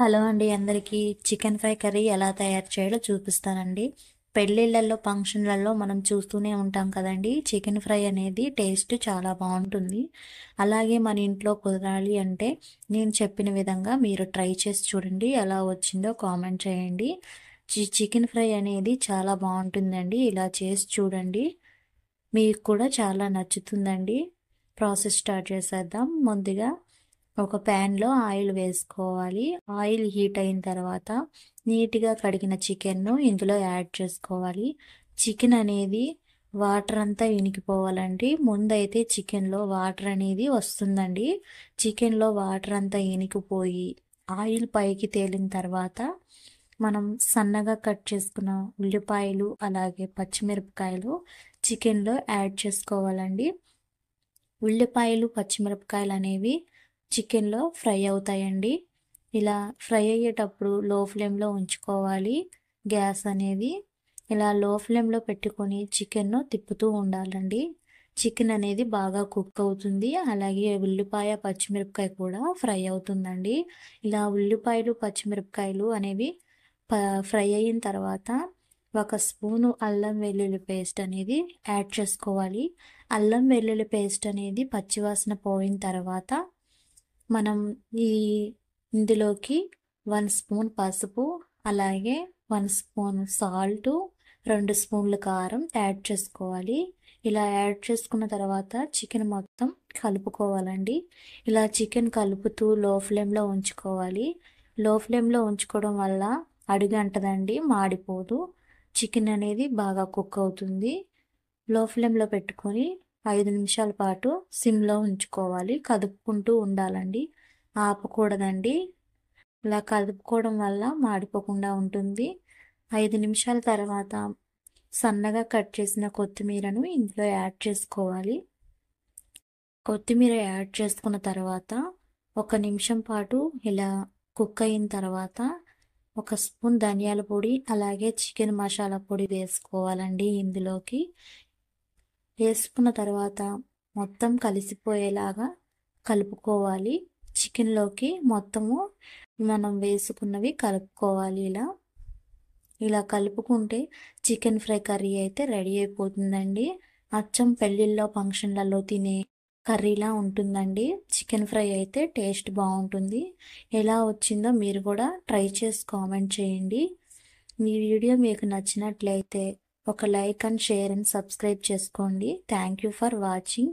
Hello అండి అందరికీ. Chicken fry curry ఎలా తయారు చేయాలో చూపిస్తానండి. పెళ్ళిళ్ళల్లో, ఫంక్షన్‌లలో మనం చూస్తూనే ఉంటాం కదండీ! చికెన్ ఫ్రై అనేది టేస్ట్ చాలా బావుంటుంది. అలాగే మన ఇంట్లో కుదరాలి అంటే నేను చెప్పిన విధంగా మీరు ట్రై చేసి చూడండి. ఎలా వచ్చిందో కామెంట్ చేయండి. చికెన్ ఫ్రై అనేది చాలా బావుంటుందండి. ఇలా చేసి చూడండి. మీకు కూడా చాలా నచ్చుతుందండి. ప్రాసెస్ స్టార్ట్ చేసేద్దాం. ముందుగా ఒక ప్యాన్లో ఆయిల్ వేసుకోవాలి. ఆయిల్ హీట్ అయిన తర్వాత నీట్గా కడిగిన చికెన్ను ఇందులో యాడ్ చేసుకోవాలి. చికెన్ అనేది వాటర్ అంతా ఇనికిపోవాలండి. ముందైతే చికెన్లో వాటర్ అనేది వస్తుందండి. చికెన్లో వాటర్ అంతా ఇనికిపోయి ఆయిల్ పైకి తేలిన తర్వాత మనం సన్నగా కట్ చేసుకున్న ఉల్లిపాయలు అలాగే పచ్చిమిరపకాయలు చికెన్లో యాడ్ చేసుకోవాలండి. ఉల్లిపాయలు పచ్చిమిరపకాయలు అనేవి చికెన్లో ఫ్రై అవుతాయండి. ఇలా ఫ్రై అయ్యేటప్పుడు లో ఫ్లేమ్లో ఉంచుకోవాలి. గ్యాస్ అనేది ఇలా లో ఫ్లేమ్లో పెట్టుకొని చికెన్ను తిప్పుతూ ఉండాలండి. చికెన్ అనేది బాగా కుక్ అవుతుంది. అలాగే ఉల్లిపాయ పచ్చిమిరపకాయ కూడా ఫ్రై అవుతుందండి. ఇలా ఉల్లిపాయలు పచ్చిమిరపకాయలు అనేవి ఫ్రై అయిన తర్వాత ఒక స్పూను అల్లం వెల్లుల్లి పేస్ట్ అనేది యాడ్ చేసుకోవాలి. అల్లం వెల్లుల్లి పేస్ట్ అనేది పచ్చివాసన పోయిన తర్వాత మనం ఇందులోకి 1 స్పూన్ పసుపు అలాగే 1 స్పూన్ సాల్టు 2 స్పూన్ల కారం యాడ్ చేసుకోవాలి. ఇలా యాడ్ చేసుకున్న తర్వాత చికెన్ మొత్తం కలుపుకోవాలండి. ఇలా చికెన్ కలుపుతూ లో ఫ్లేమ్లో ఉంచుకోవాలి. లో ఫ్లేమ్లో ఉంచుకోవడం వల్ల అడుగంటదండి, మాడిపోదు. చికెన్ అనేది బాగా కుక్ అవుతుంది. లో ఫ్లేమ్లో పెట్టుకొని 5 నిమిషాల పాటు సిమ్లో ఉంచుకోవాలి. కదుపుకుంటూ ఉండాలండి, ఆపకూడదండి. ఇలా కలుపుకోవడం వల్ల మాడిపోకుండా ఉంటుంది. 5 నిమిషాల తర్వాత సన్నగా కట్ చేసిన కొత్తిమీరను ఇందులో యాడ్ చేసుకోవాలి. కొత్తిమీర యాడ్ చేసుకున్న తర్వాత 1 నిమిషం పాటు ఇలా కుక్ అయిన తర్వాత 1 స్పూన్ ధనియాల పొడి అలాగే చికెన్ మసాలా పొడి వేసుకోవాలండి. ఇందులోకి వేసుకున్న తర్వాత మొత్తం కలిసిపోయేలాగా కలుపుకోవాలి. చికెన్లోకి మొత్తము మనం వేసుకున్నవి కలుపుకోవాలి. ఇలా కలుపుకుంటే చికెన్ ఫ్రై కర్రీ అయితే రెడీ అయిపోతుందండి. అచ్చం పెళ్ళిళ్ళలో ఫంక్షన్లలో తినే కర్రీలా ఉంటుందండి. చికెన్ ఫ్రై అయితే టేస్ట్ బాగుంటుంది. ఎలా వచ్చిందో మీరు కూడా ట్రై చేసి కామెంట్ చేయండి. ఈ వీడియో మీకు నచ్చినట్లయితే ఒక like and share and subscribe చేసుకోండి. Thank you for watching.